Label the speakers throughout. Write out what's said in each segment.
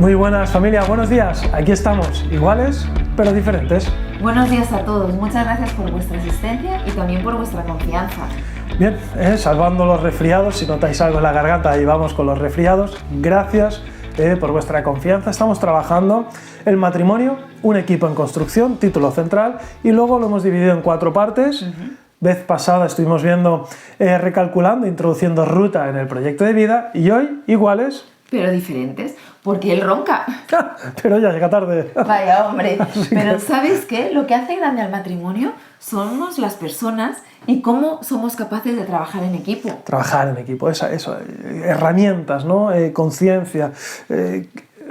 Speaker 1: Muy buenas familia, buenos días. Aquí estamos, iguales pero diferentes.
Speaker 2: Buenos días a todos, muchas gracias por vuestra asistencia y también por vuestra confianza.
Speaker 1: Bien, salvando los resfriados, si notáis algo en la garganta, ahí vamos con los resfriados. Gracias por vuestra confianza. Estamos trabajando el matrimonio, un equipo en construcción, título central, y luego lo hemos dividido en 4 partes. Vez pasada estuvimos viendo, recalculando, introduciendo ruta en el proyecto de vida, y hoy iguales
Speaker 2: pero diferentes, porque él ronca.
Speaker 1: Pero ya llega tarde.
Speaker 2: Vaya hombre, pero ¿sabes qué? Lo que hace grande al matrimonio somos las personas y cómo somos capaces de trabajar en equipo.
Speaker 1: Trabajar en equipo, eso, herramientas, ¿no? Conciencia,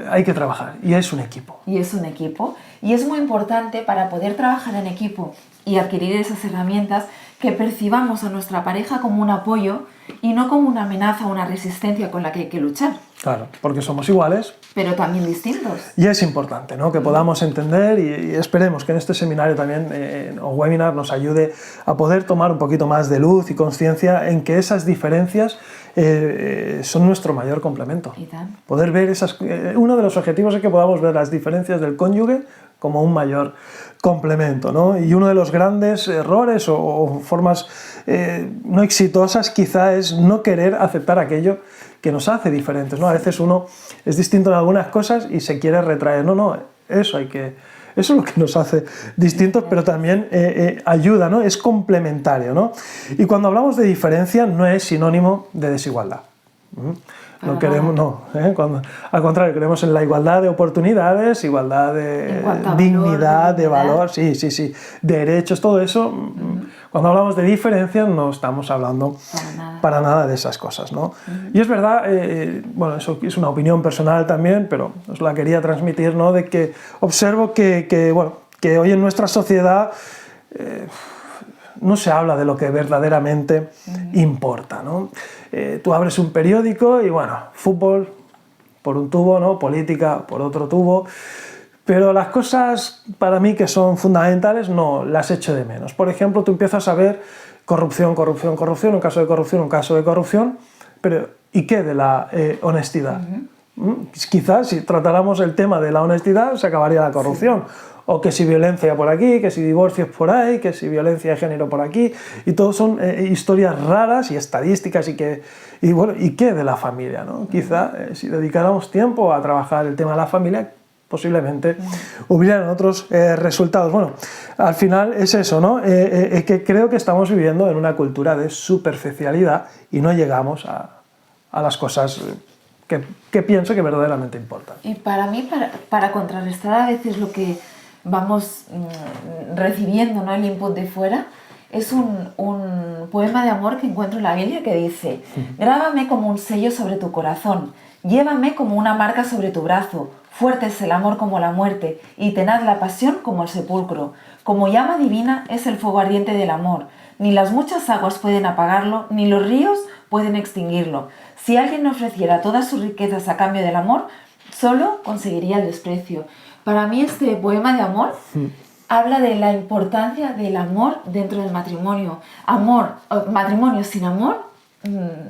Speaker 1: hay que trabajar, y es un equipo.
Speaker 2: Y es un equipo, y es muy importante para poder trabajar en equipo y adquirir esas herramientas que percibamos a nuestra pareja como un apoyo y no como una amenaza o una resistencia con la que hay que luchar.
Speaker 1: Claro, porque somos iguales.
Speaker 2: Pero también distintos.
Speaker 1: Y es importante, ¿no?, que podamos entender y esperemos que en este seminario también, o webinar, nos ayude a poder tomar un poquito más de luz y conciencia en que esas diferencias son nuestro mayor complemento.
Speaker 2: ¿Y tan?
Speaker 1: Poder ver esas... uno de los objetivos es que podamos ver las diferencias del cónyuge como un mayor complemento, ¿no? Y uno de los grandes errores o formas no exitosas quizá es no querer aceptar aquello que nos hace diferentes, ¿no? A veces uno es distinto en algunas cosas y se quiere retraer. No, eso es lo que nos hace distintos, pero también ayuda, ¿no? Es complementario, ¿no? Y cuando hablamos de diferencia no es sinónimo de desigualdad. No queremos, al contrario, queremos en la igualdad de oportunidades, igualdad de dignidad, de valor, sí, derechos, todo eso. Cuando hablamos de diferencias no estamos hablando para nada de esas cosas, ¿no? Y es verdad, bueno, eso es una opinión personal también, pero os la quería transmitir, ¿no? De que observo que hoy en nuestra sociedad no se habla de lo que verdaderamente importa, ¿no? Tú abres un periódico y, bueno, fútbol por un tubo, ¿no? Política por otro tubo, pero las cosas para mí que son fundamentales no las echo de menos. Por ejemplo, tú empiezas a ver corrupción, un caso de corrupción, pero ¿y qué de la honestidad? Quizás si tratáramos el tema de la honestidad se acabaría la corrupción. Sí. O que si violencia por aquí, que si divorcios por ahí, que si violencia de género por aquí, y todo son historias raras y estadísticas y qué de la familia, ¿no? Quizá si dedicáramos tiempo a trabajar el tema de la familia, posiblemente hubieran otros resultados. Bueno, al final es eso, ¿no? Que creo que estamos viviendo en una cultura de superficialidad y no llegamos a las cosas que pienso que verdaderamente importan.
Speaker 2: Y para mí, para contrarrestar a veces lo que vamos recibiendo, ¿no?, el input de fuera, es un poema de amor que encuentro en la Biblia que dice: grábame como un sello sobre tu corazón, llévame como una marca sobre tu brazo, fuerte es el amor como la muerte y tenaz la pasión como el sepulcro, como llama divina es el fuego ardiente del amor, ni las muchas aguas pueden apagarlo, ni los ríos pueden extinguirlo. Si alguien ofreciera todas sus riquezas a cambio del amor, solo conseguiría el desprecio. Para mí este poema de amor habla de la importancia del amor dentro del matrimonio. Matrimonio sin amor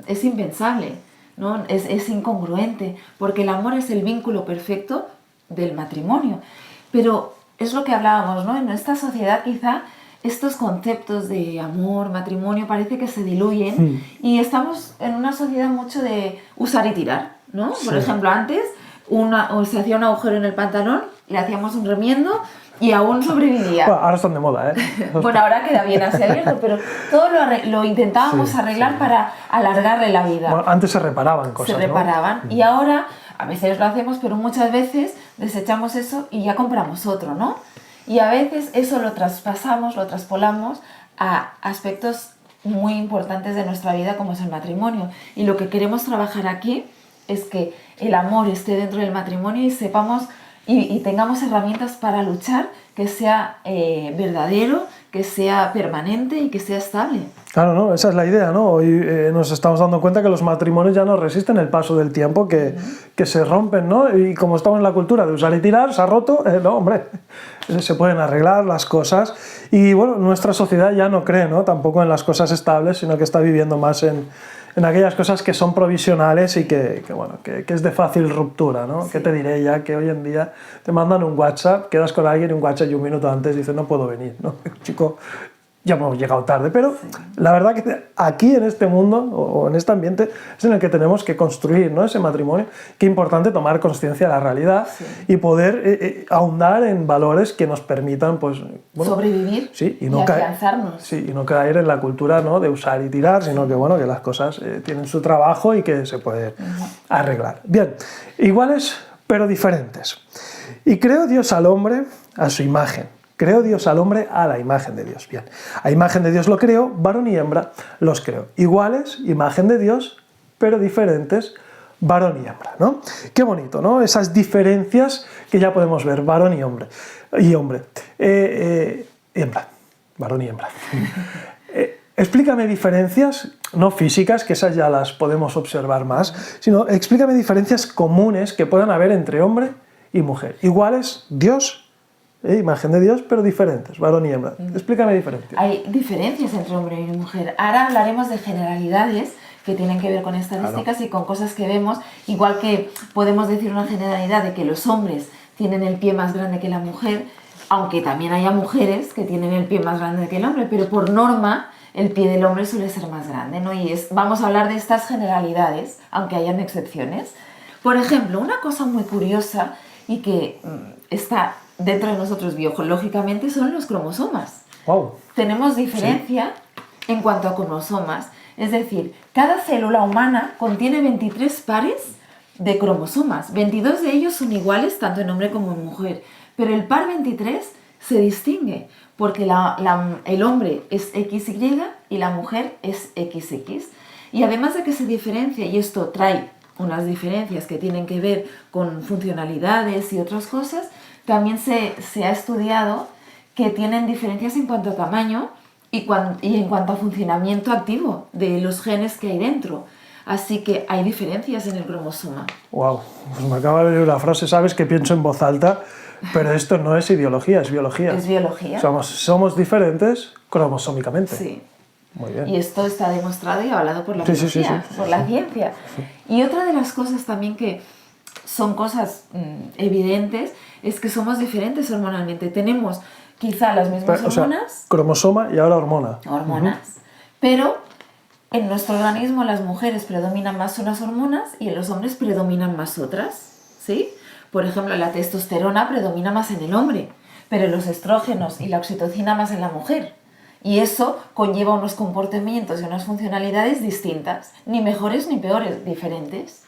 Speaker 2: es impensable, ¿no? Es incongruente, porque el amor es el vínculo perfecto del matrimonio. Pero es lo que hablábamos, ¿no? En esta sociedad quizá estos conceptos de amor, matrimonio, parece que se diluyen y estamos en una sociedad mucho de usar y tirar, ¿no? Sí. Por ejemplo, antes se hacía un agujero en el pantalón, le hacíamos un remiendo y aún sobrevivía.
Speaker 1: Bueno, ahora están de moda, ¿eh?
Speaker 2: Bueno, ahora queda bien así abierto, pero todo lo intentábamos arreglar para alargarle la vida.
Speaker 1: Bueno, antes se reparaban cosas,
Speaker 2: Se reparaban, ¿no? Y ahora a veces lo hacemos, pero muchas veces desechamos eso y ya compramos otro, ¿no? Y a veces eso lo traspasamos, lo traspolamos a aspectos muy importantes de nuestra vida, como es el matrimonio. Y lo que queremos trabajar aquí es que el amor esté dentro del matrimonio y sepamos y tengamos herramientas para luchar, que sea verdadero, que sea permanente y que sea estable.
Speaker 1: Claro, ¿no? Esa es la idea, ¿no? Hoy nos estamos dando cuenta que los matrimonios ya no resisten el paso del tiempo, que se rompen, ¿no? Y como estamos en la cultura de usar y tirar, se ha roto, no, hombre, se pueden arreglar las cosas. Y bueno, nuestra sociedad ya no cree, ¿no?, tampoco en las cosas estables, sino que está viviendo más en en aquellas cosas que son provisionales y bueno, que es de fácil ruptura, ¿no? Sí. ¿Qué te diré ya? Que hoy en día te mandan un WhatsApp, quedas con alguien y un WhatsApp y un minuto antes dices no puedo venir, ¿no? Chico, ya hemos llegado tarde, pero sí. La verdad que aquí en este mundo o en este ambiente es en el que tenemos que construir, ¿no? Ese matrimonio. Qué importante tomar conciencia de la realidad, sí. Y poder ahondar en valores que nos permitan pues, bueno,
Speaker 2: sobrevivir,
Speaker 1: sí,
Speaker 2: y afianzarnos.
Speaker 1: Sí, y no caer en la cultura, ¿no? De usar y tirar, sino que, bueno, que las cosas tienen su trabajo y que se puede arreglar. Bien, iguales pero diferentes. Y creó Dios al hombre a su imagen. Creó Dios al hombre a la imagen de Dios. Bien, a imagen de Dios lo creó, varón y hembra los creó. Iguales, imagen de Dios, pero diferentes, varón y hembra, ¿no? Qué bonito, ¿no? Esas diferencias que ya podemos ver, varón y hombre. Hembra, varón y hembra. Explícame diferencias, no físicas, que esas ya las podemos observar más, sino explícame diferencias comunes que puedan haber entre hombre y mujer. Iguales, Dios, imagen de Dios, pero diferentes, varón y hembra. Explícame diferencias.
Speaker 2: Hay diferencias entre hombre y mujer. Ahora hablaremos de generalidades que tienen que ver con estadísticas, claro. Y con cosas que vemos, igual que podemos decir una generalidad de que los hombres tienen el pie más grande que la mujer, aunque también haya mujeres que tienen el pie más grande que el hombre, pero por norma el pie del hombre suele ser más grande, ¿no? Y vamos a hablar de estas generalidades, aunque hayan excepciones. Por ejemplo, una cosa muy curiosa y que está dentro de nosotros biológicamente son los cromosomas.
Speaker 1: Wow.
Speaker 2: Tenemos diferencia, sí. En cuanto a cromosomas, es decir, cada célula humana contiene 23 pares de cromosomas, 22 de ellos son iguales tanto en hombre como en mujer, pero el par 23 se distingue porque el hombre es XY y la mujer es XX. Y además de que se diferencia, y esto trae unas diferencias que tienen que ver con funcionalidades y otras cosas, también se ha estudiado que tienen diferencias en cuanto a tamaño y en cuanto a funcionamiento activo de los genes que hay dentro. Así que hay diferencias en el cromosoma.
Speaker 1: Wow, pues me acaba de venir una frase, sabes que pienso en voz alta, pero esto no es ideología, es biología.
Speaker 2: Es biología.
Speaker 1: Somos diferentes cromosómicamente.
Speaker 2: Sí.
Speaker 1: Muy bien.
Speaker 2: Y esto está demostrado y avalado por la biología, por la ciencia. Y otra de las cosas también que son cosas evidentes es que somos diferentes hormonalmente. Tenemos quizá las mismas hormonas.
Speaker 1: O sea, cromosoma y ahora hormona.
Speaker 2: Hormonas. Pero en nuestro organismo las mujeres predominan más unas hormonas y en los hombres predominan más otras, ¿sí? Por ejemplo, la testosterona predomina más en el hombre, pero los estrógenos y la oxitocina más en la mujer. Y eso conlleva unos comportamientos y unas funcionalidades distintas, ni mejores ni peores, diferentes.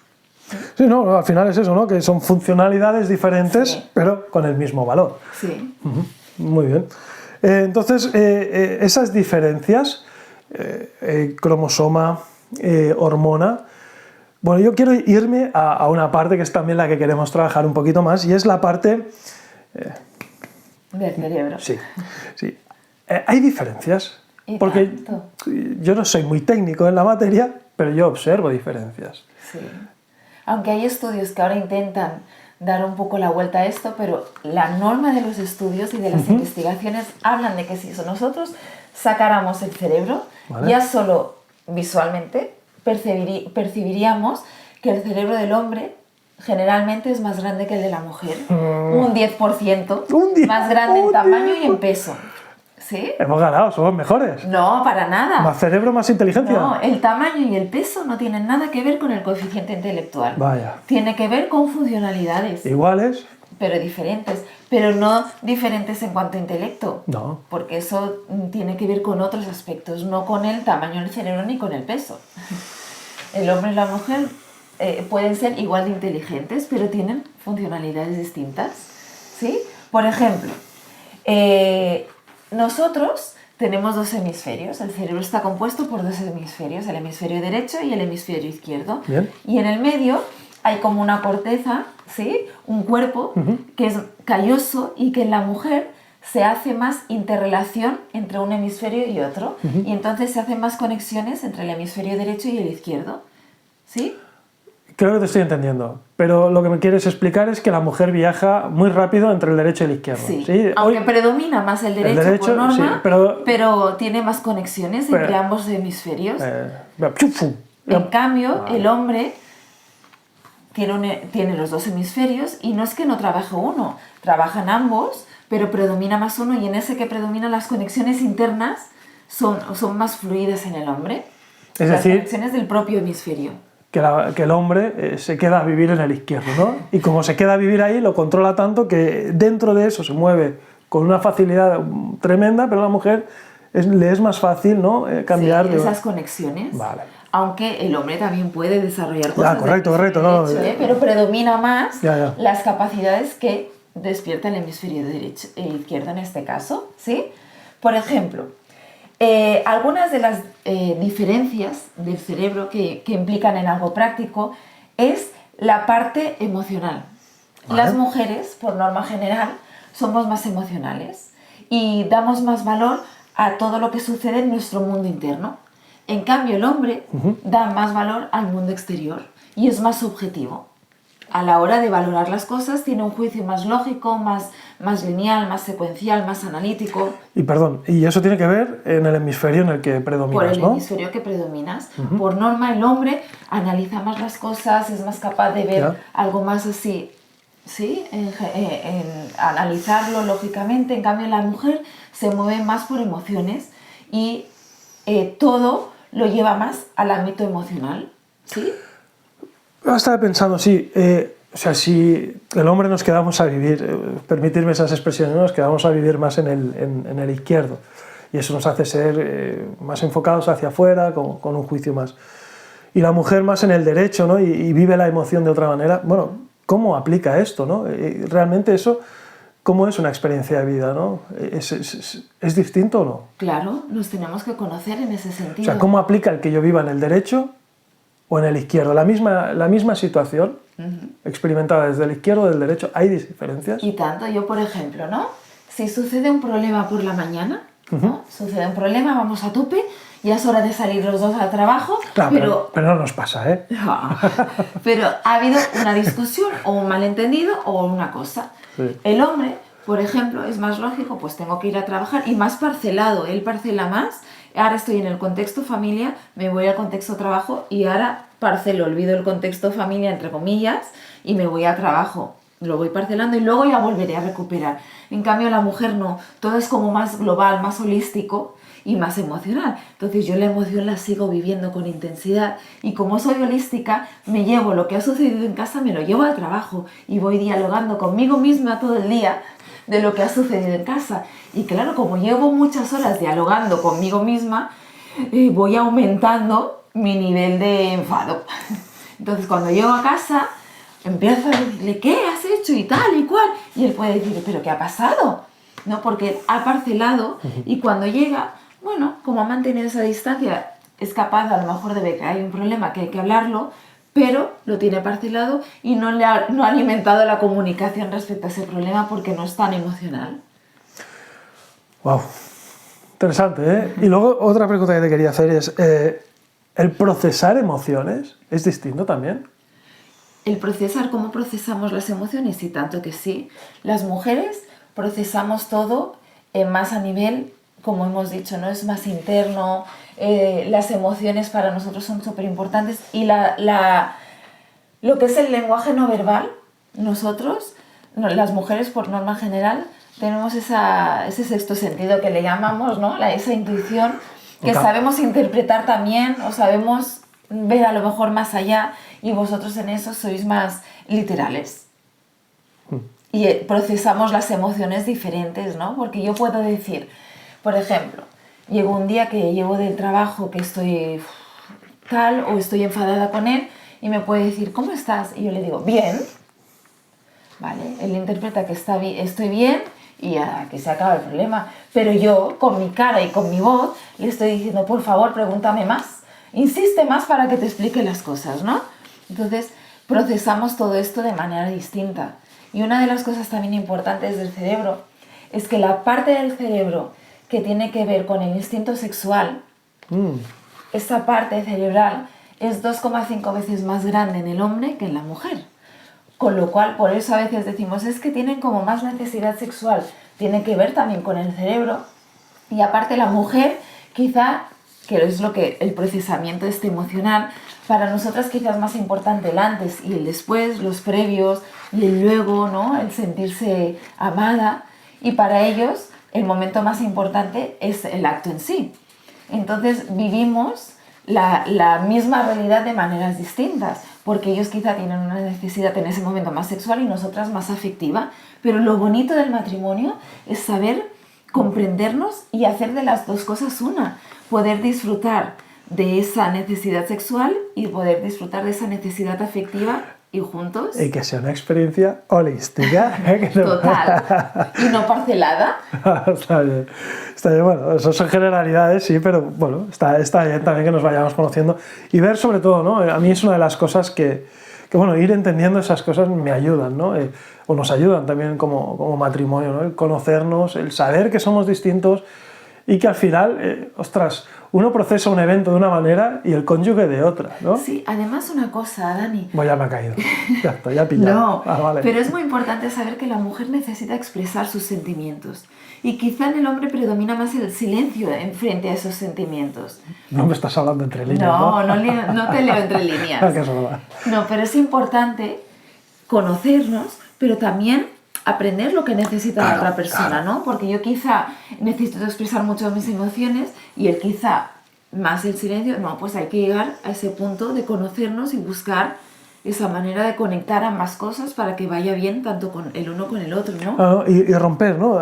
Speaker 1: Sí, no, al final es eso, ¿no? Que son funcionalidades diferentes, sí. Pero con el mismo valor.
Speaker 2: Sí.
Speaker 1: Muy bien. Entonces, esas diferencias, cromosoma, hormona, bueno, yo quiero irme a una parte que es también la que queremos trabajar un poquito más, y es la parte...
Speaker 2: del cerebro.
Speaker 1: Sí, sí. Hay diferencias, porque yo no soy muy técnico en la materia, pero yo observo diferencias.
Speaker 2: Sí. Aunque hay estudios que ahora intentan dar un poco la vuelta a esto, pero la norma de los estudios y de las investigaciones hablan de que si nosotros sacáramos el cerebro, ¿vale? Ya solo visualmente percibiríamos que el cerebro del hombre generalmente es más grande que el de la mujer. Un 10% más grande en tamaño y en peso. ¿Sí?
Speaker 1: Hemos ganado, somos mejores.
Speaker 2: No, para nada.
Speaker 1: Más cerebro, más inteligencia.
Speaker 2: No, el tamaño y el peso no tienen nada que ver con el coeficiente intelectual.
Speaker 1: Vaya.
Speaker 2: Tiene que ver con funcionalidades.
Speaker 1: Iguales.
Speaker 2: Pero diferentes. Pero no diferentes en cuanto a intelecto.
Speaker 1: No.
Speaker 2: Porque eso tiene que ver con otros aspectos, no con el tamaño del cerebro ni con el peso. El hombre y la mujer pueden ser igual de inteligentes, pero tienen funcionalidades distintas. ¿Sí? Por ejemplo, nosotros tenemos dos hemisferios. El cerebro está compuesto por dos hemisferios, el hemisferio derecho y el hemisferio izquierdo.
Speaker 1: Bien.
Speaker 2: Y en el medio hay como una corteza, ¿sí? Un cuerpo que es calloso y que en la mujer se hace más interrelación entre un hemisferio y otro. Y entonces se hacen más conexiones entre el hemisferio derecho y el izquierdo. ¿Sí?
Speaker 1: Creo que te estoy entendiendo, pero lo que me quieres explicar es que la mujer viaja muy rápido entre el derecho y el izquierdo.
Speaker 2: Sí, ¿sí? Aunque predomina más el derecho por norma,
Speaker 1: sí, pero
Speaker 2: tiene más conexiones entre ambos hemisferios. En cambio, el hombre tiene los dos hemisferios y no es que no trabaje uno, trabajan ambos, pero predomina más uno y en ese que predominan las conexiones internas son más fluidas en el hombre.
Speaker 1: Es
Speaker 2: las
Speaker 1: decir,
Speaker 2: conexiones del propio hemisferio.
Speaker 1: Que el hombre se queda a vivir en el izquierdo, ¿no? Y como se queda a vivir ahí, lo controla tanto que dentro de eso se mueve con una facilidad tremenda, pero a la mujer le es más fácil, ¿no? Cambiar
Speaker 2: sí, esas conexiones.
Speaker 1: Vale.
Speaker 2: Aunque el hombre también puede desarrollar cosas
Speaker 1: correcto,
Speaker 2: derecho, pero predomina más
Speaker 1: ya.
Speaker 2: las capacidades que despierta el hemisferio derecho e izquierdo en este caso, ¿sí? Por ejemplo, algunas de las diferencias del cerebro que implican en algo práctico es la parte emocional. Vale. Las mujeres, por norma general, somos más emocionales y damos más valor a todo lo que sucede en nuestro mundo interno. En cambio, el hombre da más valor al mundo exterior y es más objetivo. A la hora de valorar las cosas tiene un juicio más lógico, más lineal, más secuencial, más analítico.
Speaker 1: Y eso tiene que ver en el hemisferio en el que predominas,
Speaker 2: Por el
Speaker 1: ¿no?
Speaker 2: hemisferio que predominas. Por norma, el hombre analiza más las cosas, es más capaz de ver algo más así, ¿sí? En analizarlo lógicamente. En cambio, la mujer se mueve más por emociones y todo lo lleva más al ámbito emocional, ¿sí?
Speaker 1: Estaba pensando, sí, o sea, si el hombre nos quedamos a vivir, permitirme esas expresiones, ¿no? Nos quedamos a vivir más en el izquierdo y eso nos hace ser más enfocados hacia afuera, con un juicio más. Y la mujer más en el derecho, ¿no? Y vive la emoción de otra manera. Bueno, ¿cómo aplica esto, no? Realmente eso, ¿cómo es una experiencia de vida, no? ¿Es distinto o no?
Speaker 2: Claro, nos tenemos que conocer en ese sentido.
Speaker 1: O sea, ¿cómo aplica el que yo viva en el derecho o en el izquierdo? La misma situación experimentada desde el izquierdo o del derecho, ¿hay diferencias?
Speaker 2: Y tanto, yo por ejemplo, ¿no? Si sucede un problema por la mañana, ¿no? Sucede un problema, vamos a tope, ya es hora de salir los dos al trabajo,
Speaker 1: claro, pero no nos pasa, ¿eh?
Speaker 2: Pero ha habido una discusión o un malentendido o una cosa. Sí. El hombre, por ejemplo, es más lógico, pues tengo que ir a trabajar y más parcelado, él parcela más. Ahora estoy en el contexto familia, me voy al contexto trabajo y ahora parcelo, olvido el contexto familia, entre comillas, y me voy al trabajo. Lo voy parcelando y luego ya volveré a recuperar. En cambio, la mujer no, todo es como más global, más holístico y más emocional. Entonces yo la emoción la sigo viviendo con intensidad y como soy holística, me llevo lo que ha sucedido en casa, me lo llevo al trabajo y voy dialogando conmigo misma todo el día de lo que ha sucedido en casa. Y claro, como llevo muchas horas dialogando conmigo misma, voy aumentando mi nivel de enfado. Entonces cuando llego a casa, empiezo a decirle, ¿qué has hecho? Y tal y cual. Y él puede decir, ¿pero qué ha pasado? ¿No? Porque ha parcelado y cuando llega, bueno, como ha mantenido esa distancia, es capaz a lo mejor de ver que hay un problema, que hay que hablarlo, pero lo tiene parcelado y no ha alimentado la comunicación respecto a ese problema porque no es tan emocional.
Speaker 1: Wow, interesante, ¿eh? Y luego otra pregunta que te quería hacer es, ¿el procesar emociones es distinto también?
Speaker 2: El procesar, ¿cómo procesamos las emociones? Y tanto que sí, las mujeres procesamos todo más a nivel, como hemos dicho, ¿no? Es más interno, las emociones para nosotros son súper importantes y lo que es el lenguaje no verbal, nosotros, las mujeres por norma general, tenemos ese sexto sentido que le llamamos, ¿no? Esa intuición que sabemos interpretar también o sabemos ver a lo mejor más allá y vosotros en eso sois más literales. Y procesamos las emociones diferentes, ¿no? Porque yo puedo decir, por ejemplo, llego un día que llevo del trabajo que estoy tal o estoy enfadada con él y me puede decir, ¿cómo estás? Y yo le digo, bien. Vale, él interpreta que estoy bien y ya que se acaba el problema. Pero yo, con mi cara y con mi voz, le estoy diciendo, por favor, pregúntame más. Insiste más para que te explique las cosas, ¿no? Entonces, procesamos todo esto de manera distinta. Y una de las cosas también importantes del cerebro es que la parte del cerebro que tiene que ver con el instinto sexual, esta parte cerebral es 2,5 veces más grande en el hombre que en la mujer. Con lo cual, por eso a veces decimos, es que tienen como más necesidad sexual. Tiene que ver también con el cerebro. Y aparte la mujer quizá que es lo que el procesamiento emocional. Para nosotras quizás más importante el antes y el después, los previos y el luego, ¿no? El sentirse amada. Y para ellos el momento más importante es el acto en sí. Entonces vivimos la misma realidad de maneras distintas, porque ellos quizá tienen una necesidad en ese momento más sexual y nosotras más afectiva, pero lo bonito del matrimonio es saber comprendernos y hacer de las dos cosas una, poder disfrutar de esa necesidad sexual y poder disfrutar de esa necesidad afectiva y juntos.
Speaker 1: Y que sea una experiencia holística.
Speaker 2: Total. Y no parcelada.
Speaker 1: Está bien. Está bien. Bueno, eso son generalidades, sí, pero bueno, está bien también que nos vayamos conociendo y ver sobre todo, ¿no? A mí es una de las cosas que bueno, ir entendiendo esas cosas me ayudan, ¿no? O nos ayudan también como matrimonio, ¿no? El conocernos, el saber que somos distintos y que al final, ostras, uno procesa un evento de una manera y el cónyuge de otra, ¿no?
Speaker 2: Sí, además una cosa, Dani.
Speaker 1: Bueno, ya me ha caído, ya está, ya he pillado.
Speaker 2: No,
Speaker 1: vale.
Speaker 2: Pero es muy importante saber que la mujer necesita expresar sus sentimientos y quizá en el hombre predomina más el silencio en frente a esos sentimientos.
Speaker 1: No me estás hablando entre líneas, ¿no?
Speaker 2: No te leo entre líneas. No, pero es importante conocernos, pero también aprender lo que necesita la otra persona, ¿no? Porque yo quizá necesito expresar mucho mis emociones y él quizá más el silencio. No, pues hay que llegar a ese punto de conocernos y buscar esa manera de conectar ambas cosas para que vaya bien tanto con el uno con el otro, ¿no?
Speaker 1: Y romper, ¿no?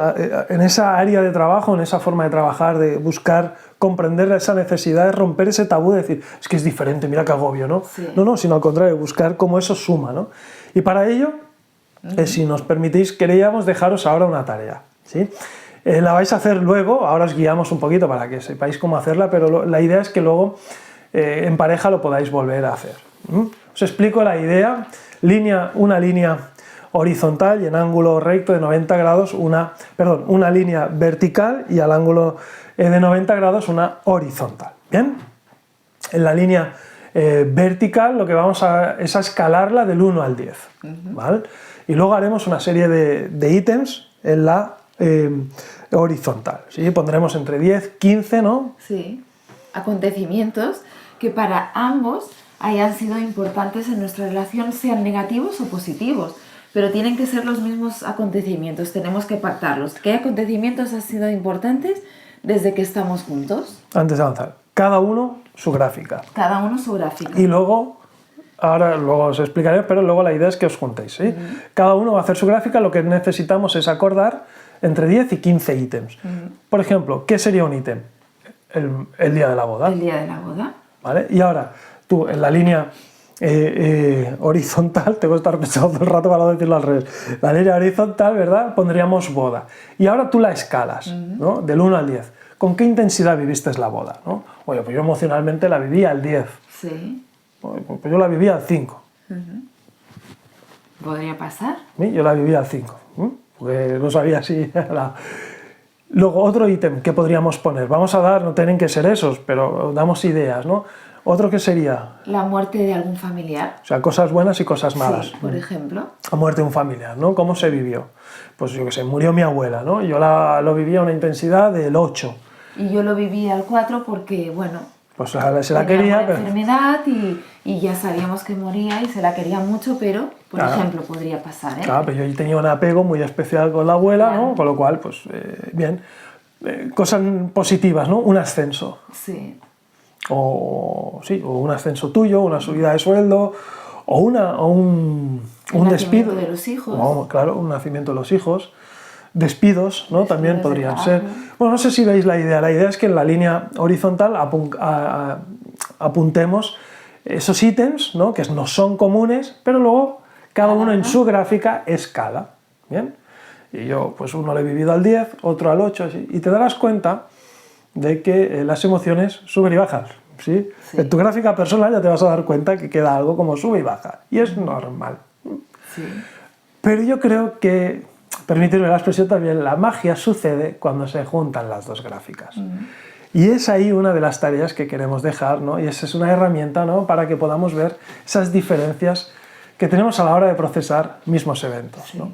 Speaker 1: En esa área de trabajo, en esa forma de trabajar, de buscar comprender esa necesidad, de romper ese tabú, de decir, es que es diferente, mira qué agobio, ¿no?
Speaker 2: Sí.
Speaker 1: No, sino al contrario, buscar cómo eso suma, ¿no? Y para ello, si nos permitís, queríamos dejaros ahora una tarea, ¿sí? La vais a hacer luego, ahora os guiamos un poquito para que sepáis cómo hacerla, pero la idea es que luego en pareja lo podáis volver a hacer. Os explico la idea, una línea horizontal y en ángulo recto de 90 grados, una línea vertical y al ángulo de 90 grados una horizontal. ¿Bien? En la línea vertical lo que vamos es a escalarla del 1 al 10, ¿vale? Y luego haremos una serie de ítems en la horizontal, ¿sí? Pondremos entre 10, 15, ¿no?
Speaker 2: Sí, acontecimientos que para ambos hayan sido importantes en nuestra relación, sean negativos o positivos, pero tienen que ser los mismos acontecimientos, tenemos que pactarlos. ¿Qué acontecimientos han sido importantes desde que estamos juntos?
Speaker 1: Antes de avanzar, cada uno su gráfica.
Speaker 2: Cada uno su gráfica.
Speaker 1: Y luego os explicaré, pero luego la idea es que os juntéis, ¿sí? Cada uno va a hacer su gráfica, lo que necesitamos es acordar entre 10 y 15 ítems. Por ejemplo, ¿qué sería un ítem? El día de la boda.
Speaker 2: El día de la boda.
Speaker 1: ¿Vale? Y ahora, tú en la línea horizontal, tengo que estar pensando todo el rato para no decirlo al revés, la línea horizontal, ¿verdad? Pondríamos boda. Y ahora tú la escalas, ¿no? Del 1 al 10. ¿Con qué intensidad viviste la boda, ¿no? Oye, pues yo emocionalmente la viví al 10.
Speaker 2: Sí.
Speaker 1: Pues yo la viví al 5.
Speaker 2: ¿Podría pasar?
Speaker 1: ¿Sí? Yo la viví al 5, porque no sabía si era... Luego, otro ítem que podríamos poner, vamos a dar, no tienen que ser esos, pero damos ideas, ¿no? Otro que sería...
Speaker 2: La muerte de algún familiar.
Speaker 1: O sea, cosas buenas y cosas malas.
Speaker 2: Sí, por ejemplo.
Speaker 1: La muerte de un familiar, ¿no? ¿Cómo se vivió? Pues yo qué sé, murió mi abuela, ¿no? Yo lo viví a una intensidad del 8.
Speaker 2: Y yo lo viví al 4 porque, bueno...
Speaker 1: Pues se la quería,
Speaker 2: una enfermedad y ya sabíamos que moría y se la quería mucho, pero, por ejemplo, podría pasar, ¿eh?
Speaker 1: Claro, pero yo tenía un apego muy especial con la abuela, claro, ¿no? Con lo cual, pues, bien. Cosas positivas, ¿no? Un ascenso.
Speaker 2: Sí.
Speaker 1: O un ascenso tuyo, una subida de sueldo, o un despido.
Speaker 2: El nacimiento de los hijos.
Speaker 1: Claro, un nacimiento de los hijos. Despidos, ¿no? También podrían ser. Bueno, no sé si veis la idea. La idea es que en la línea horizontal apuntemos esos ítems, ¿no? Que no son comunes, pero luego cada uno en su gráfica escala. ¿Bien? Y yo, pues uno lo he vivido al 10, otro al 8, así. Y te darás cuenta de que las emociones suben y bajan, ¿sí? Sí. En tu gráfica personal ya te vas a dar cuenta que queda algo como sube y baja. Y es normal.
Speaker 2: Sí.
Speaker 1: Pero yo creo que, permitirme la expresión también, la magia sucede cuando se juntan las dos gráficas. Y es ahí una de las tareas que queremos dejar, ¿no? Y esa es una herramienta, ¿no? Para que podamos ver esas diferencias que tenemos a la hora de procesar mismos eventos, ¿no?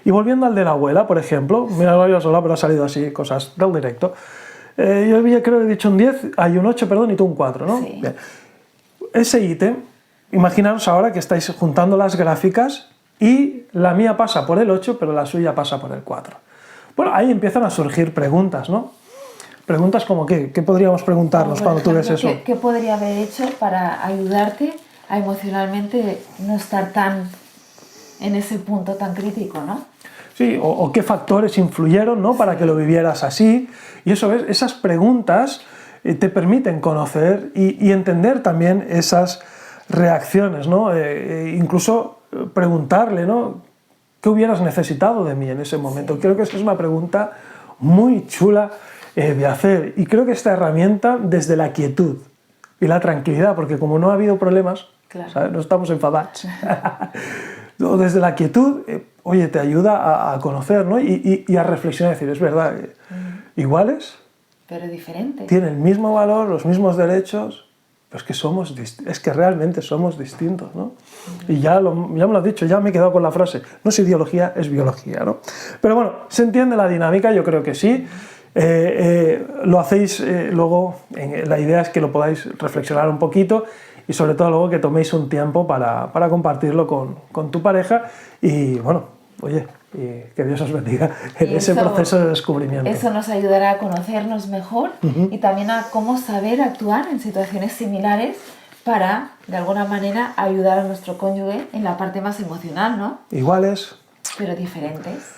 Speaker 1: Y volviendo al de la abuela, por ejemplo, mira, no iba sola, pero ha salido así, cosas del directo. Yo creo que he dicho un 10, hay un 8, perdón, y tú un 4, ¿no?
Speaker 2: Sí.
Speaker 1: Bien. Ese ítem, imaginaos ahora que estáis juntando las gráficas y la mía pasa por el 8, pero la suya pasa por el 4. Bueno, ahí empiezan a surgir preguntas, ¿no? Preguntas como ¿qué podríamos preguntarnos cuando tú ves eso?
Speaker 2: ¿Qué podría haber hecho para ayudarte a emocionalmente no estar tan en ese punto tan crítico, ¿no?
Speaker 1: Sí, o qué factores influyeron, ¿no? Para que lo vivieras así. Y eso, ¿ves? Esas preguntas te permiten conocer y entender también esas reacciones, ¿no? Incluso preguntarle, ¿no? ¿Qué hubieras necesitado de mí en ese momento? Sí. Creo que esa es una pregunta muy chula de hacer. Y creo que esta herramienta, desde la quietud y la tranquilidad, porque como no ha habido problemas, claro, ¿sabes? No estamos enfadados. Desde la quietud, oye, te ayuda a conocer, ¿no? y a reflexionar, decir, es verdad, iguales,
Speaker 2: pero diferentes.
Speaker 1: Tienen el mismo valor, los mismos derechos, pero es que realmente somos distintos, ¿no? Y ya me lo has dicho, ya me he quedado con la frase, no es ideología, es biología, ¿no? Pero bueno, ¿se entiende la dinámica? Yo creo que sí. Lo hacéis luego, la idea es que lo podáis reflexionar un poquito y sobre todo luego que toméis un tiempo para compartirlo con tu pareja y bueno, oye, que Dios os bendiga en ese proceso de descubrimiento.
Speaker 2: Eso nos ayudará a conocernos mejor y también a cómo saber actuar en situaciones similares para, de alguna manera, ayudar a nuestro cónyuge en la parte más emocional, ¿no?
Speaker 1: Iguales.
Speaker 2: Pero diferentes.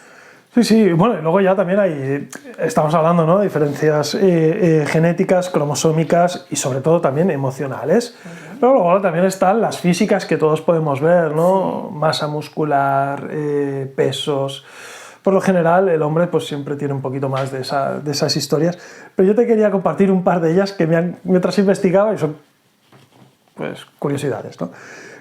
Speaker 1: Sí, bueno, y luego ya también estamos hablando, ¿no? De diferencias genéticas, cromosómicas y sobre todo también emocionales. Pero luego también están las físicas que todos podemos ver, ¿no? Sí. Masa muscular, pesos. Por lo general el hombre pues siempre tiene un poquito más de esas historias. Pero yo te quería compartir un par de ellas que mientras investigaba y son pues curiosidades, ¿no?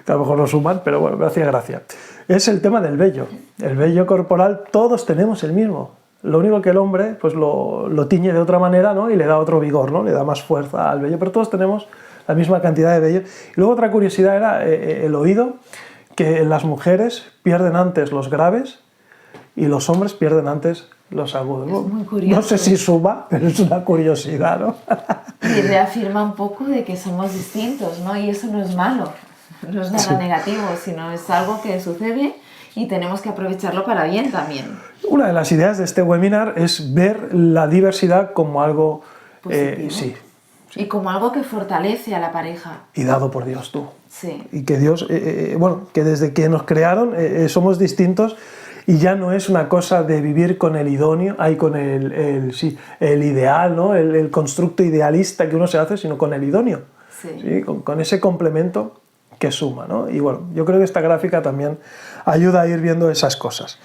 Speaker 1: Que a lo mejor no suman, pero bueno, me hacía gracia. Es el tema del vello. El vello corporal, todos tenemos el mismo. Lo único que el hombre pues lo tiñe de otra manera, ¿no? Y le da otro vigor, ¿no? Le da más fuerza al vello, pero todos tenemos la misma cantidad de vello. Y luego otra curiosidad era el oído, que las mujeres pierden antes los graves y los hombres pierden antes los agudos.
Speaker 2: Es muy curioso.
Speaker 1: No sé si suma, pero es una curiosidad, ¿no?
Speaker 2: Y reafirma un poco de que somos distintos, ¿no? Y eso no es malo. No es nada negativo, sino es algo que sucede y tenemos que aprovecharlo para bien también.
Speaker 1: Una de las ideas de este webinar es ver la diversidad como algo
Speaker 2: positivo.
Speaker 1: Sí.
Speaker 2: Y como algo que fortalece a la pareja.
Speaker 1: Y dado por Dios tú.
Speaker 2: Sí.
Speaker 1: Y que Dios, que desde que nos crearon somos distintos y ya no es una cosa de vivir con el idóneo, con el ideal, ¿no? El constructo idealista que uno se hace, sino con el idóneo.
Speaker 2: Sí.
Speaker 1: Con ese complemento que suma, ¿no? Y bueno, yo creo que esta gráfica también ayuda a ir viendo esas cosas.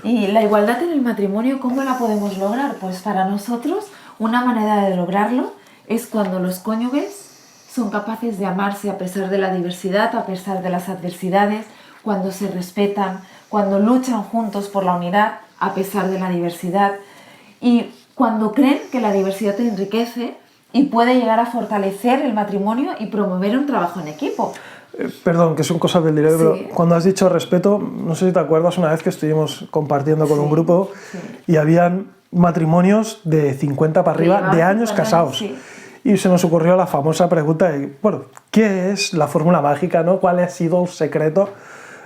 Speaker 2: ¿Y la igualdad en el matrimonio cómo la podemos lograr? Pues para nosotros una manera de lograrlo es cuando los cónyuges son capaces de amarse a pesar de la diversidad, a pesar de las adversidades, cuando se respetan, cuando luchan juntos por la unidad a pesar de la diversidad y cuando creen que la diversidad te enriquece y puede llegar a fortalecer el matrimonio y promover un trabajo en equipo.
Speaker 1: Perdón, que son cosas del directo,
Speaker 2: Sí.
Speaker 1: pero cuando has dicho respeto, no sé si te acuerdas una vez que estuvimos compartiendo con un grupo y habían matrimonios de 50 para arriba, de años casados.
Speaker 2: Sí.
Speaker 1: Y se nos ocurrió la famosa pregunta de, bueno, ¿qué es la fórmula mágica, ¿no? ¿Cuál ha sido el secreto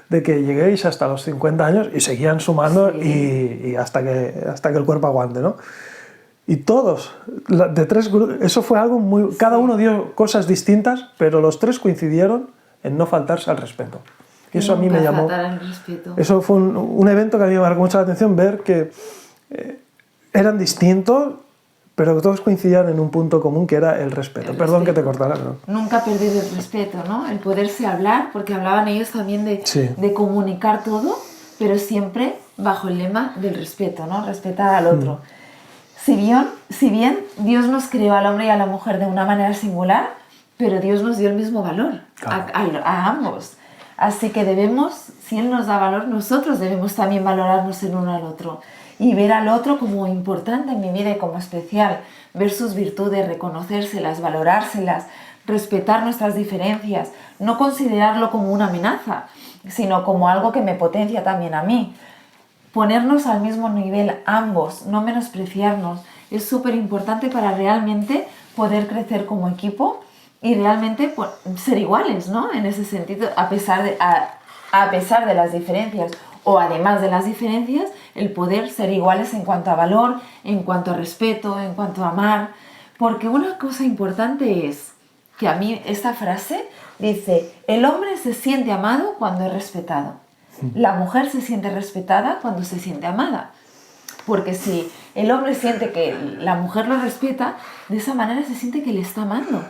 Speaker 1: de que lleguéis hasta los 50 años y seguían sumando y hasta que el cuerpo aguante, ¿no? Y todos, de tres grupos, eso fue algo muy... Cada uno dio cosas distintas, pero los tres coincidieron en no faltarse al respeto. Y eso a mí me llamó... Eso fue un evento que a mí me marcó mucho la atención, ver que eran distintos, pero que todos coincidían en un punto común, que era el respeto. Perdón que te cortara, ¿no?
Speaker 2: Nunca perder el respeto, ¿no? El poderse hablar, porque hablaban ellos también de comunicar todo, pero siempre bajo el lema del respeto, ¿no? Respetar al otro. Si bien Dios nos creó al hombre y a la mujer de una manera singular, pero Dios nos dio el mismo valor a ambos. Así que debemos, si Él nos da valor, nosotros debemos también valorarnos el uno al otro y ver al otro como importante en mi vida y como especial, ver sus virtudes, reconocérselas, valorárselas, respetar nuestras diferencias, no considerarlo como una amenaza, sino como algo que me potencia también a mí. Ponernos al mismo nivel ambos, no menospreciarnos es súper importante para realmente poder crecer como equipo y realmente pues, ser iguales, ¿no? En ese sentido, a pesar de las diferencias o además de las diferencias, el poder ser iguales en cuanto a valor, en cuanto a respeto, en cuanto a amar. Porque una cosa importante es que a mí esta frase dice, el hombre se siente amado cuando es respetado. La mujer se siente respetada cuando se siente amada. Porque si el hombre siente que la mujer lo respeta, de esa manera se siente que le está amando.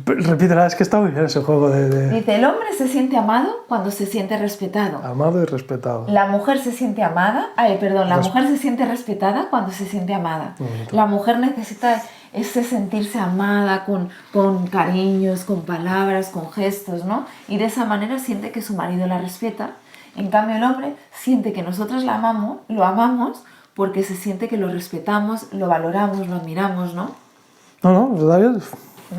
Speaker 1: Repítela, es que está muy bien ese juego de...
Speaker 2: Dice, el hombre se siente amado cuando se siente respetado.
Speaker 1: Amado y respetado.
Speaker 2: La mujer se siente amada, la mujer se siente respetada cuando se siente amada. La mujer necesita ese sentirse amada con cariños, con palabras, con gestos, ¿no? Y de esa manera siente que su marido la respeta. En cambio, el hombre siente que nosotros lo amamos porque se siente que lo respetamos, lo valoramos, lo admiramos, ¿no?
Speaker 1: No, está bien.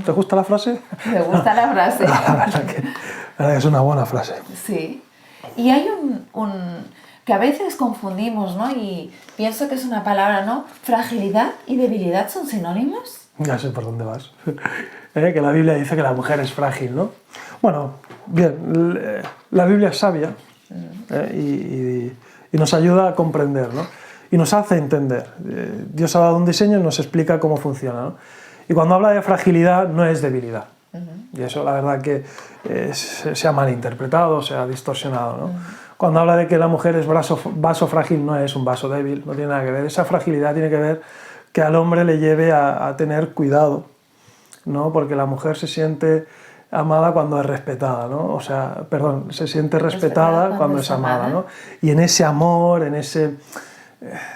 Speaker 1: ¿Te gusta la frase?
Speaker 2: Me gusta la frase.
Speaker 1: La verdad que es una buena frase.
Speaker 2: Sí. Y hay que a veces confundimos, ¿no? Y pienso que es una palabra, ¿no? Fragilidad y debilidad son sinónimos.
Speaker 1: Ya sé por dónde vas. Que la Biblia dice que la mujer es frágil, ¿no? Bueno, bien, la Biblia es sabia y nos ayuda a comprender, ¿no? Y nos hace entender. Dios ha dado un diseño y nos explica cómo funciona, ¿no? Y cuando habla de fragilidad no es debilidad. Y eso la verdad que se ha malinterpretado, se ha distorsionado, ¿no? Cuando habla de que la mujer es vaso frágil, no es un vaso débil, no tiene nada que ver. Esa fragilidad tiene que ver que al hombre le lleve a tener cuidado, ¿no? Porque la mujer se siente amada cuando es respetada, ¿no? O sea, perdón, se siente respetada cuando es amada, ¿no? Y en ese amor, en ese...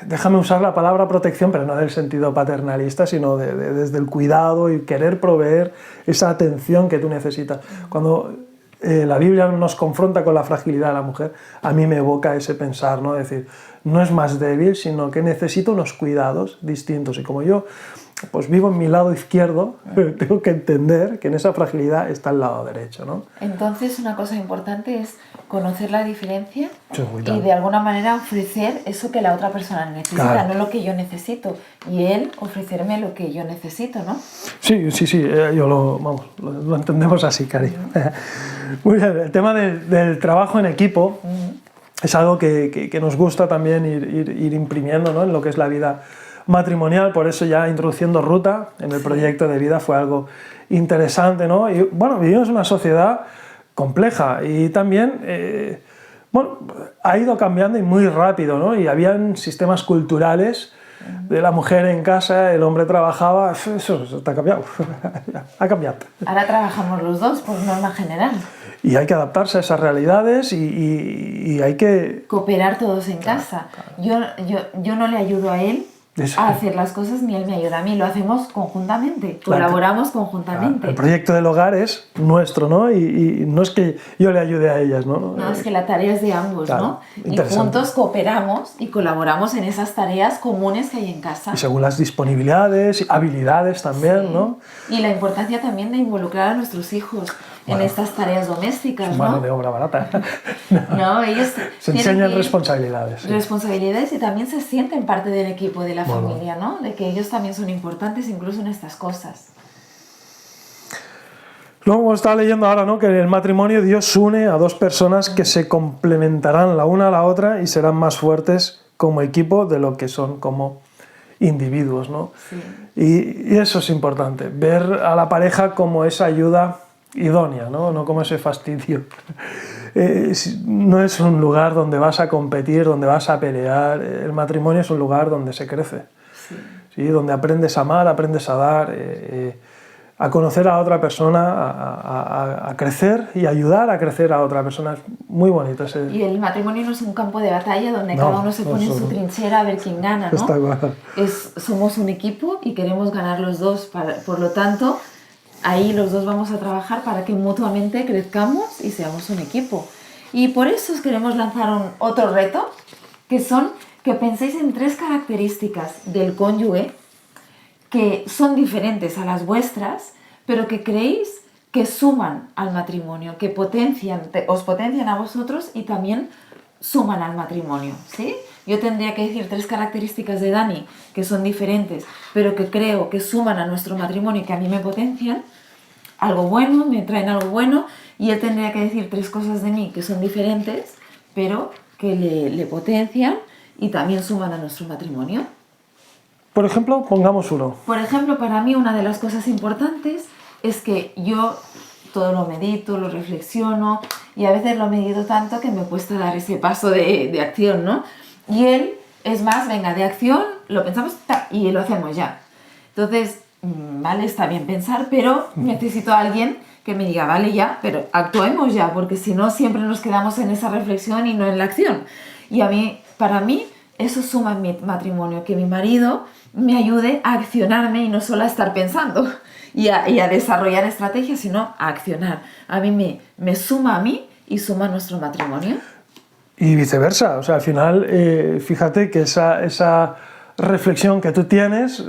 Speaker 1: Déjame usar la palabra protección, pero no del sentido paternalista, sino desde el cuidado y querer proveer esa atención que tú necesitas. Cuando la Biblia nos confronta con la fragilidad de la mujer, a mí me evoca ese pensar, ¿no? Es decir, no es más débil, sino que necesita unos cuidados distintos. Y como yo pues vivo en mi lado izquierdo, tengo que entender que en esa fragilidad está el lado derecho, ¿no?
Speaker 2: Entonces, una cosa importante es conocer la diferencia
Speaker 1: y
Speaker 2: de alguna manera ofrecer eso que la otra persona necesita, claro. No lo que yo necesito, y él ofrecerme lo que yo necesito, ¿no?
Speaker 1: Sí, yo lo entendemos así, cariño. Muy bien, el tema del trabajo en equipo es algo que nos gusta también ir imprimiendo, ¿no? En lo que es la vida matrimonial, por eso ya introduciendo Ruta en el proyecto de vida fue algo interesante, ¿no? Y bueno, vivimos en una sociedad compleja y también, ha ido cambiando y muy rápido, ¿no? Y habían sistemas culturales de la mujer en casa, el hombre trabajaba, eso está cambiado, ha cambiado.
Speaker 2: Ahora trabajamos los dos por norma general.
Speaker 1: Y hay que adaptarse a esas realidades y hay que...
Speaker 2: Cooperar todos en casa. Claro. Yo no le ayudo a él a hacer las cosas ni él me ayuda a mí, lo hacemos conjuntamente, colaboramos conjuntamente.
Speaker 1: El proyecto del hogar es nuestro, ¿no? Y no es que yo le ayude a ellas, ¿no?
Speaker 2: No, es que la tarea es de ambos, ¿no? Y juntos cooperamos y colaboramos en esas tareas comunes que hay en casa.
Speaker 1: Y según las disponibilidades, habilidades también, ¿no?
Speaker 2: Y la importancia también de involucrar a nuestros hijos en estas tareas domésticas, ¿no?
Speaker 1: Mano de obra barata.
Speaker 2: No, ellos
Speaker 1: se enseñan responsabilidades.
Speaker 2: Responsabilidades y también se sienten parte del equipo, de la familia, ¿no? De que ellos también son importantes incluso en estas cosas.
Speaker 1: Luego hemos estado leyendo ahora, ¿no? Que en el matrimonio Dios une a dos personas que se complementarán la una a la otra y serán más fuertes como equipo de lo que son como individuos, ¿no?
Speaker 2: Sí.
Speaker 1: Y eso es importante, ver a la pareja como esa ayuda idónea, ¿no? Como ese fastidio. No es un lugar donde vas a competir, donde vas a pelear. El matrimonio es un lugar donde se crece, ¿sí? Donde aprendes a amar, aprendes a dar, a conocer a otra persona, a crecer y ayudar a crecer a otra persona. Es muy bonito ese...
Speaker 2: Y el matrimonio no es un campo de batalla donde cada uno se pone en su trinchera a ver quién gana, ¿no?
Speaker 1: Está claro.
Speaker 2: Somos un equipo y queremos ganar los dos, por lo tanto... Ahí los dos vamos a trabajar para que mutuamente crezcamos y seamos un equipo. Y por eso os queremos lanzar otro reto, que son que penséis en 3 características del cónyuge que son diferentes a las vuestras, pero que creéis que suman al matrimonio, que os potencian a vosotros y también suman al matrimonio, ¿sí? yo tendría que decir 3 características de Dani que son diferentes, pero que creo que suman a nuestro matrimonio y que a mí me potencian algo bueno, me traen algo bueno, y él tendría que decir 3 cosas de mí que son diferentes, pero que le potencian y también suman a nuestro matrimonio.
Speaker 1: Por ejemplo, pongamos uno.
Speaker 2: Por ejemplo, para mí una de las cosas importantes es que yo todo lo medito, lo reflexiono, y a veces lo medito tanto que me cuesta dar ese paso de acción, ¿no? Y él es más, venga, de acción, lo pensamos y lo hacemos ya. Entonces, vale, está bien pensar, pero necesito a alguien que me diga, vale, ya, pero actuemos ya, porque si no siempre nos quedamos en esa reflexión y no en la acción. Y para mí, eso suma en mi matrimonio, que mi marido me ayude a accionarme y no solo a estar pensando y a desarrollar estrategias, sino a accionar. A mí me suma a mí y suma a nuestro matrimonio.
Speaker 1: Y viceversa, o sea, al final, fíjate que esa reflexión que tú tienes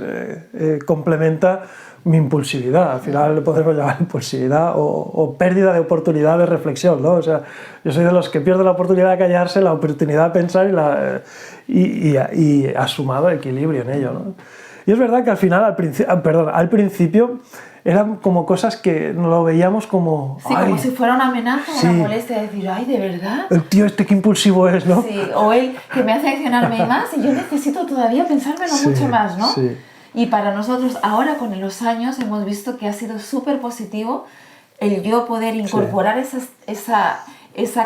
Speaker 1: complementa mi impulsividad. Al final le podemos llamar impulsividad o pérdida de oportunidad de reflexión, ¿no? O sea, yo soy de los que pierdo la oportunidad de callarse, la oportunidad de pensar y ha sumado equilibrio en ello, ¿no? Y es verdad que al final, al principio, eran como cosas que no lo veíamos como...
Speaker 2: Sí,
Speaker 1: ay,
Speaker 2: como si fuera una amenaza,
Speaker 1: sí,
Speaker 2: una molestia, de decir, ay, ¿de verdad?
Speaker 1: el tío este qué impulsivo es, ¿no?
Speaker 2: Sí, o él que me hace accionarme más y yo necesito todavía pensármelo mucho más, ¿no?
Speaker 1: Sí.
Speaker 2: Y para nosotros, ahora con los años, hemos visto que ha sido súper positivo el yo poder incorporar esa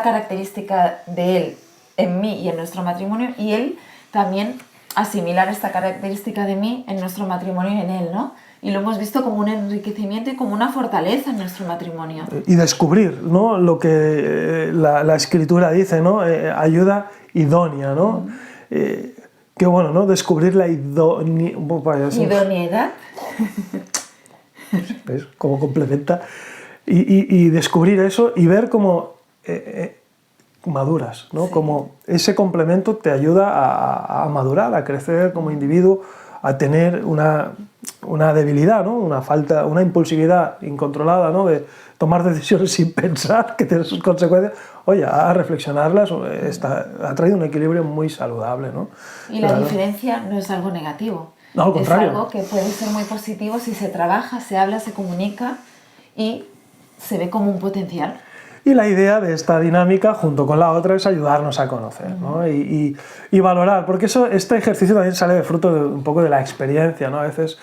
Speaker 2: característica de él en mí y en nuestro matrimonio, y él también asimilar esta característica de mí en nuestro matrimonio y en él, ¿no? Y lo hemos visto como un enriquecimiento y como una fortaleza en nuestro matrimonio.
Speaker 1: Y descubrir, ¿no?, lo que la escritura dice, ¿no? Ayuda idónea, ¿no? Qué bueno, ¿no? Descubrir la
Speaker 2: idoneidad.
Speaker 1: ¿Ves? Cómo complementa. Y descubrir eso y ver cómo maduras, ¿no? Sí. Como ese complemento te ayuda a madurar, a crecer como individuo, a tener una debilidad, ¿no? Una impulsividad incontrolada, ¿no? De tomar decisiones sin pensar, que tiene sus consecuencias. Oye, a reflexionarlas ha traído un equilibrio muy saludable, ¿no?
Speaker 2: Y la diferencia no es algo negativo.
Speaker 1: No, al contrario.
Speaker 2: Es algo que puede ser muy positivo si se trabaja, se habla, se comunica y se ve como un potencial.
Speaker 1: Y la idea de esta dinámica, junto con la otra, es ayudarnos a conocer, ¿no? y valorar, porque este ejercicio también sale de fruto de un poco de la experiencia, ¿no? A veces,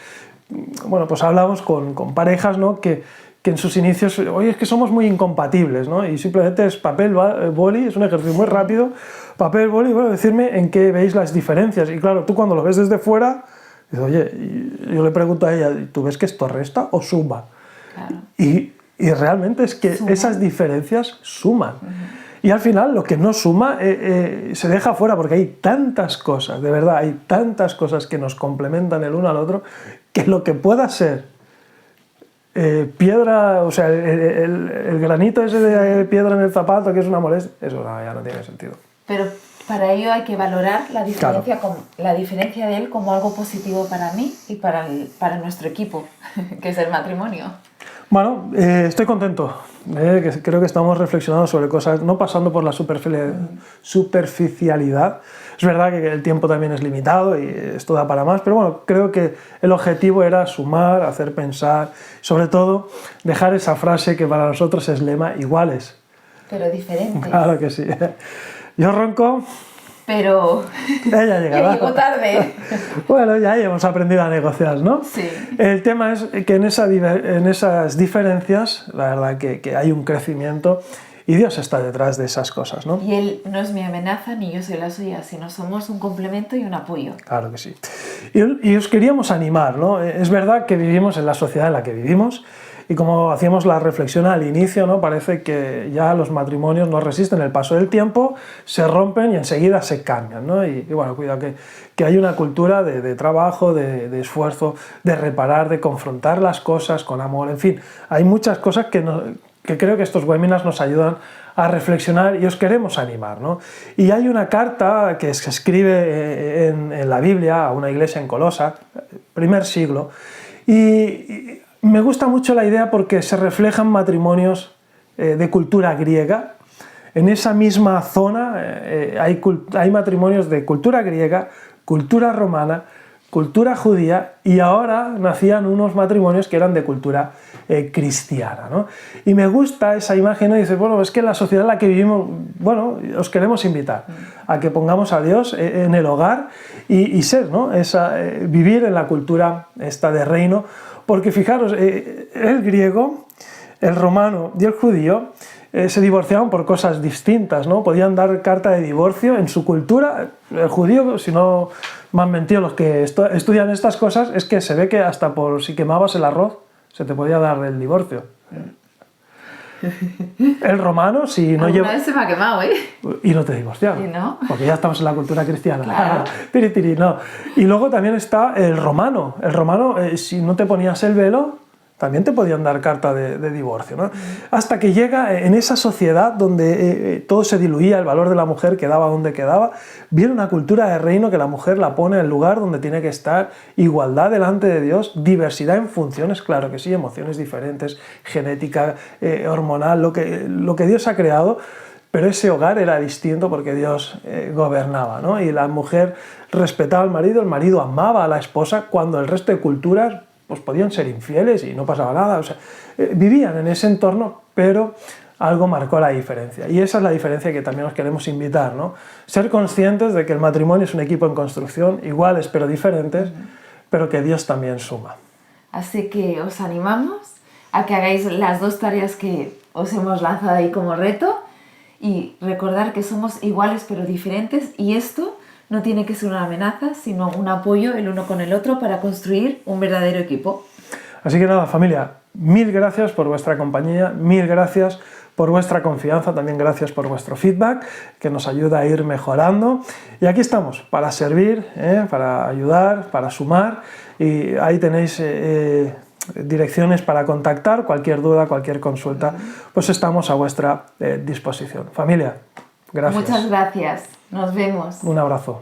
Speaker 1: bueno, pues hablamos con parejas, ¿no?, que en sus inicios, oye, es que somos muy incompatibles, ¿no? Y simplemente es papel, boli, es un ejercicio muy rápido, papel, boli, bueno, decirme en qué veis las diferencias. Y claro, tú cuando lo ves desde fuera, dices, oye, yo le pregunto a ella, ¿tú ves que esto resta o suma?
Speaker 2: Claro.
Speaker 1: Y realmente es que esas diferencias suman. Y al final lo que no suma se deja fuera, porque hay tantas cosas, de verdad, hay tantas cosas que nos complementan el uno al otro, que lo que pueda ser piedra, o sea, el granito ese de piedra en el zapato, que es una molestia, eso ya no tiene sentido.
Speaker 2: Pero para ello hay que valorar la diferencia,
Speaker 1: Claro.
Speaker 2: La diferencia de él como algo positivo para mí y para nuestro equipo, que es el matrimonio.
Speaker 1: Bueno, estoy contento, que creo que estamos reflexionando sobre cosas, no pasando por la superficialidad. Es verdad que el tiempo también es limitado y esto da para más, pero bueno, creo que el objetivo era sumar, hacer pensar, sobre todo dejar esa frase que para nosotros es lema, iguales.
Speaker 2: Pero diferentes.
Speaker 1: Claro que sí. Yo ronco,
Speaker 2: pero
Speaker 1: ella llegará.
Speaker 2: ya llegó tarde.
Speaker 1: Bueno, ya hemos aprendido a negociar, ¿no?
Speaker 2: Sí.
Speaker 1: El tema es que en esas diferencias, la verdad que hay un crecimiento y Dios está detrás de esas cosas, ¿no?
Speaker 2: Y Él no es mi amenaza ni yo soy la suya, sino somos un complemento y un apoyo.
Speaker 1: Claro que sí. Y os queríamos animar, ¿no? Es verdad que vivimos en la sociedad en la que vivimos. Y como hacíamos la reflexión al inicio, ¿no?, parece que ya los matrimonios no resisten el paso del tiempo, se rompen y enseguida se cambian, ¿no? Y bueno, cuidado que hay una cultura de trabajo, de esfuerzo, de reparar, de confrontar las cosas con amor, en fin, hay muchas cosas que creo que estos webinars nos ayudan a reflexionar y os queremos animar, ¿no? Y hay una carta que se escribe en la Biblia a una iglesia en Colosa, primer siglo, y me gusta mucho la idea porque se reflejan matrimonios de cultura griega en esa misma zona hay matrimonios de cultura griega, cultura romana, cultura judía, y ahora nacían unos matrimonios que eran de cultura cristiana, ¿no? Y me gusta esa imagen, ¿no? Y dices, bueno, es que en la sociedad en la que vivimos, bueno, os queremos invitar a que pongamos a Dios en el hogar y ser, ¿no? Vivir en la cultura esta de reino, porque fijaros, el griego, el romano y el judío se divorciaban por cosas distintas, ¿no? Podían dar carta de divorcio en su cultura. El judío, si no me han mentido los que estudian estas cosas, es que se ve que hasta por si quemabas el arroz se te podía dar el divorcio. El romano, si no lleva...
Speaker 2: vez se me ha quemado, ¿eh?
Speaker 1: Y no te divorciabas.
Speaker 2: ¿Y no?
Speaker 1: Porque ya estamos en la cultura cristiana.
Speaker 2: Claro.
Speaker 1: Tiri, tiri, no. Y luego también está el romano. El romano, si no te ponías el velo, también te podían dar carta de divorcio, ¿no? Hasta que llega en esa sociedad donde todo se diluía, el valor de la mujer quedaba donde quedaba, viene una cultura de reino que la mujer la pone en el lugar donde tiene que estar, igualdad delante de Dios, diversidad en funciones, claro que sí, emociones diferentes, genética, hormonal, lo que Dios ha creado, pero ese hogar era distinto porque Dios gobernaba, ¿no? Y la mujer respetaba al marido, el marido amaba a la esposa, cuando el resto de culturas pues podían ser infieles y no pasaba nada. O sea, vivían en ese entorno, pero algo marcó la diferencia. Y esa es la diferencia que también os queremos invitar, ¿no? Ser conscientes de que el matrimonio es un equipo en construcción, iguales pero diferentes, pero que Dios también suma.
Speaker 2: Así que os animamos a que hagáis las dos tareas que os hemos lanzado ahí como reto y recordar que somos iguales pero diferentes, y esto no tiene que ser una amenaza, sino un apoyo el uno con el otro para construir un verdadero equipo.
Speaker 1: Así que nada, familia, mil gracias por vuestra compañía, mil gracias por vuestra confianza, también gracias por vuestro feedback, que nos ayuda a ir mejorando. Y aquí estamos, para servir, para ayudar, para sumar, y ahí tenéis direcciones para contactar, cualquier duda, cualquier consulta, pues estamos a vuestra disposición. Familia, gracias.
Speaker 2: Muchas gracias. Nos vemos.
Speaker 1: Un abrazo.